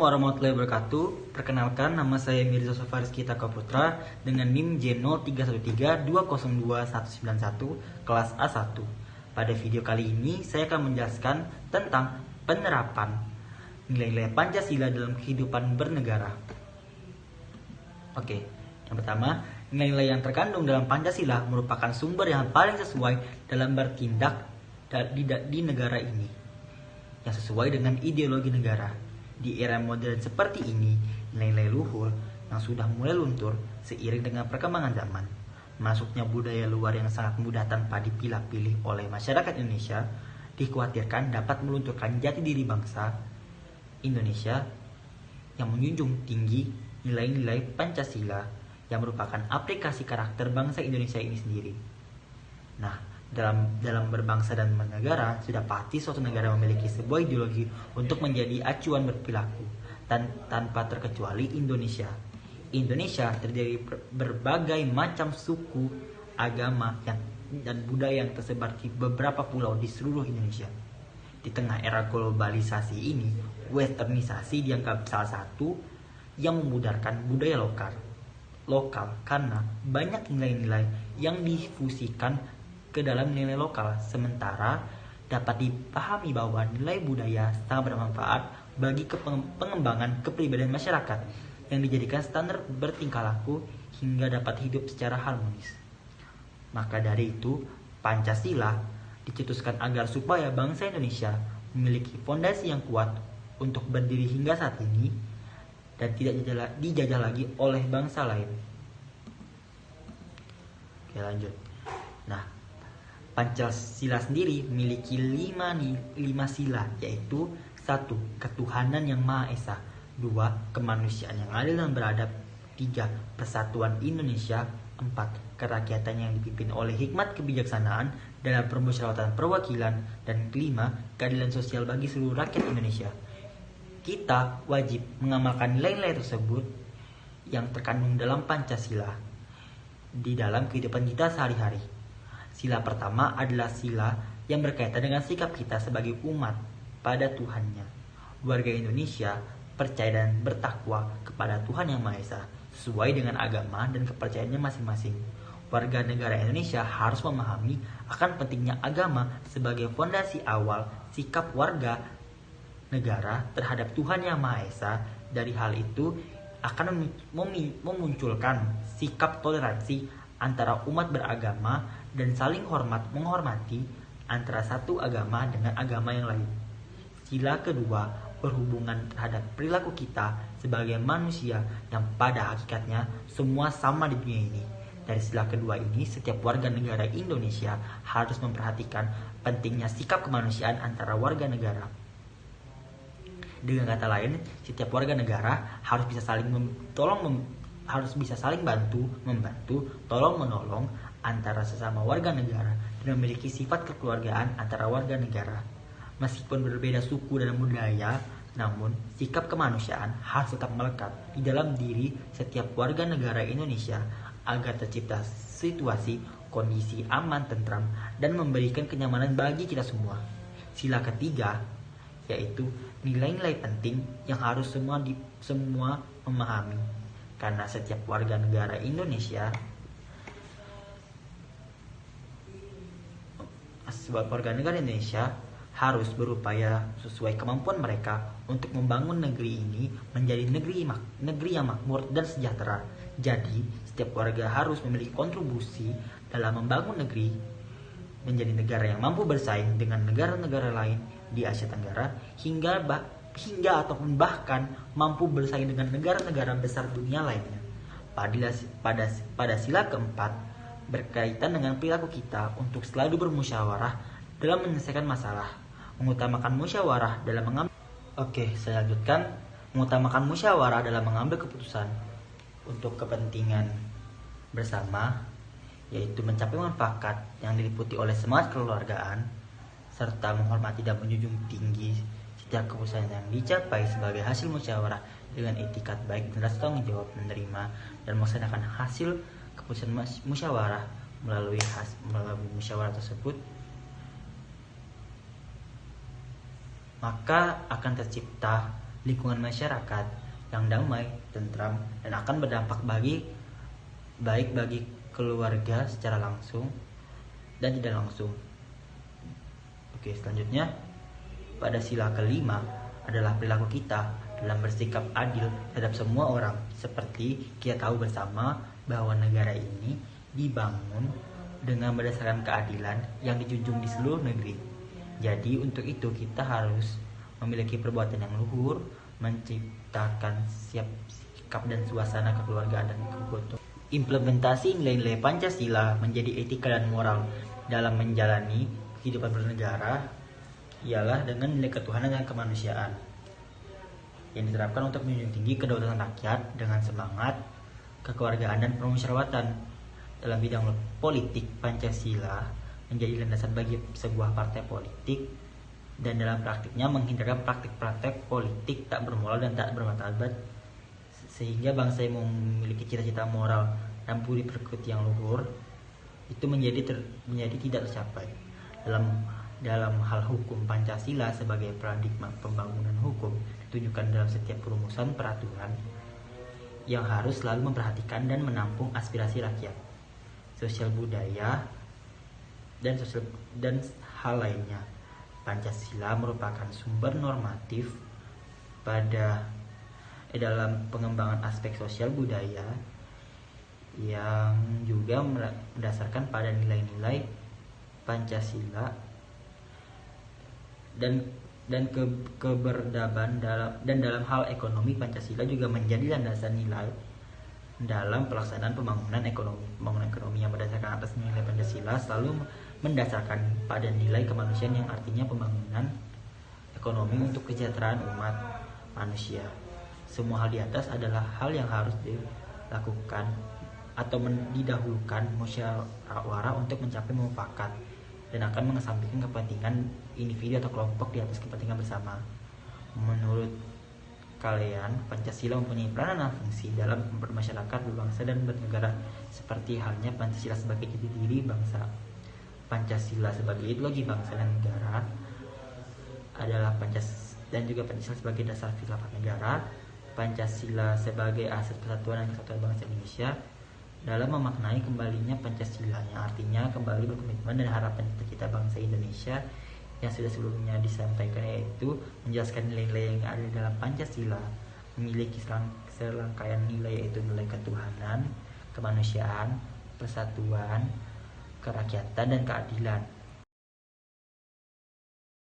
warahmatullahi wabarakatuh. Perkenalkan, nama saya Mirza Sofarizky Takaputra dengan NIM J0313202191 kelas A1. Pada video kali ini saya akan menjelaskan tentang penerapan nilai-nilai Pancasila dalam kehidupan bernegara. Oke, yang pertama, nilai-nilai yang terkandung dalam Pancasila merupakan sumber yang paling sesuai dalam bertindak di negara ini, yang sesuai dengan ideologi negara. Di era modern seperti ini, nilai-nilai luhur yang sudah mulai luntur seiring dengan perkembangan zaman. Masuknya budaya luar yang sangat mudah tanpa dipilah-pilih oleh masyarakat Indonesia dikhawatirkan dapat melunturkan jati diri bangsa Indonesia yang menjunjung tinggi nilai-nilai Pancasila yang merupakan aplikasi karakter bangsa Indonesia ini sendiri. Nah, dalam berbangsa dan bernegara, sudah pasti suatu negara memiliki sebuah ideologi untuk menjadi acuan berperilaku tanpa terkecuali Indonesia. Indonesia terdiri berbagai macam suku, agama, dan budaya yang tersebar di beberapa pulau di seluruh Indonesia. Di tengah era globalisasi ini, westernisasi dianggap salah satu yang memudarkan budaya lokal karena banyak nilai-nilai yang difusikan ke dalam nilai lokal, sementara dapat dipahami bahwa nilai budaya sangat bermanfaat bagi pengembangan kepribadian masyarakat yang dijadikan standar bertingkah laku hingga dapat hidup secara harmonis. Maka dari itu, Pancasila dicetuskan agar supaya bangsa Indonesia memiliki fondasi yang kuat untuk berdiri hingga saat ini dan tidak dijajah lagi oleh bangsa lain. Oke, lanjut. Nah, Pancasila sendiri memiliki lima sila, yaitu 1. Ketuhanan yang Maha Esa, 2. Kemanusiaan yang adil dan beradab, 3. Persatuan Indonesia, 4. Kerakyatan yang dipimpin oleh hikmat kebijaksanaan dalam permusyawaratan perwakilan, dan 5. Keadilan sosial bagi seluruh rakyat Indonesia. Kita wajib mengamalkan nilai-nilai tersebut yang terkandung dalam Pancasila di dalam kehidupan kita sehari-hari. Sila pertama adalah sila yang berkaitan dengan sikap kita sebagai umat pada Tuhannya. Warga Indonesia percaya dan bertakwa kepada Tuhan Yang Maha Esa sesuai dengan agama dan kepercayaannya masing-masing. Warga negara Indonesia harus memahami akan pentingnya agama sebagai fondasi awal sikap warga negara terhadap Tuhan Yang Maha Esa. Dari hal itu akan memunculkan sikap toleransi antara umat beragama dan saling menghormati antara satu agama dengan agama yang lain. Sila kedua berhubungan terhadap perilaku kita sebagai manusia yang pada hakikatnya semua sama di dunia ini. Dari sila kedua ini, setiap warga negara Indonesia harus memperhatikan pentingnya sikap kemanusiaan antara warga negara. Dengan kata lain, setiap warga negara harus bisa saling membantu, tolong menolong antara sesama warga negara dan memiliki sifat kekeluargaan antara warga negara. Meskipun berbeda suku dan budaya, namun sikap kemanusiaan harus tetap melekat di dalam diri setiap warga negara Indonesia agar tercipta situasi kondisi aman, tentram, dan memberikan kenyamanan bagi kita semua. Sila ketiga yaitu nilai-nilai penting yang harus semua memahami, karena setiap warga negara Indonesia harus berupaya sesuai kemampuan mereka untuk membangun negeri ini menjadi negeri yang makmur dan sejahtera. Jadi, setiap warga harus memiliki kontribusi dalam membangun negeri menjadi negara yang mampu bersaing dengan negara-negara lain di Asia Tenggara hingga ataupun bahkan mampu bersaing dengan negara-negara besar dunia lainnya. Pada sila keempat berkaitan dengan perilaku kita untuk selalu bermusyawarah dalam menyelesaikan masalah, mengutamakan musyawarah dalam mengambil. Saya lanjutkan. Mengutamakan musyawarah dalam mengambil keputusan untuk kepentingan bersama, yaitu mencapai mufakat yang diliputi oleh semangat kekeluargaan serta menghormati dan menjunjung tinggi setiap keputusan yang dicapai sebagai hasil musyawarah dengan etikat baik dan rasa tanggung jawab menerima dan melaksanakan hasil keputusan musyawarah melalui musyawarah tersebut, maka akan tercipta lingkungan masyarakat yang damai, tentram, dan akan berdampak baik bagi keluarga secara langsung dan tidak langsung. Oke, selanjutnya pada sila kelima adalah perilaku kita dalam bersikap adil terhadap semua orang, seperti kita tahu bersama bahwa negara ini dibangun dengan berdasarkan keadilan yang dijunjung di seluruh negeri. Jadi untuk itu kita harus memiliki perbuatan yang luhur, menciptakan sikap dan suasana kekeluargaan dan kegotong. Implementasi nilai-nilai Pancasila menjadi etika dan moral dalam menjalani kehidupan bernegara ialah dengan nilai ketuhanan dan kemanusiaan yang diterapkan untuk menjunjung tinggi kedaulatan rakyat dengan semangat kekeluargaan dan permusyawaratan. Dalam bidang politik, Pancasila menjadi landasan bagi sebuah partai politik dan dalam praktiknya menghindarkan praktik-praktik politik tak bermoral dan tak bermartabat, sehingga bangsa yang memiliki cita-cita moral dan budi pekerti yang luhur itu menjadi tidak tercapai. Dalam hal hukum, Pancasila sebagai paradigma pembangunan hukum ditunjukkan dalam setiap perumusan peraturan yang harus selalu memperhatikan dan menampung aspirasi rakyat, sosial budaya, dan hal lainnya. Pancasila merupakan sumber normatif dalam pengembangan aspek sosial budaya yang juga mendasarkan pada nilai-nilai Pancasila dan keberadaban dalam hal ekonomi. Pancasila juga menjadi landasan nilai dalam pelaksanaan pembangunan ekonomi yang berdasarkan atas nilai Pancasila selalu mendasarkan pada nilai kemanusiaan yang artinya pembangunan ekonomi untuk kesejahteraan umat manusia. Semua hal di atas adalah hal yang harus dilakukan atau didahulukan musyawarah untuk mencapai mufakat dan akan mengesampingkan kepentingan individu atau kelompok di atas kepentingan bersama. Menurut kalian, Pancasila mempunyai peranan dan fungsi dalam bermasyarakat, berbangsa, dan bernegara, seperti halnya Pancasila sebagai jati diri bangsa. Pancasila sebagai ideologi bangsa dan negara adalah dan juga Pancasila sebagai dasar filsafat negara. Pancasila sebagai asas persatuan dan kesatuan bangsa Indonesia dalam memaknai kembalinya Pancasila, yang artinya kembali berkomitmen dan harapan cita-cita bangsa Indonesia yang sudah sebelumnya disampaikan, yaitu menjelaskan nilai-nilai yang ada dalam Pancasila memiliki serangkaian nilai, yaitu nilai ketuhanan, kemanusiaan, persatuan, kerakyatan, dan keadilan.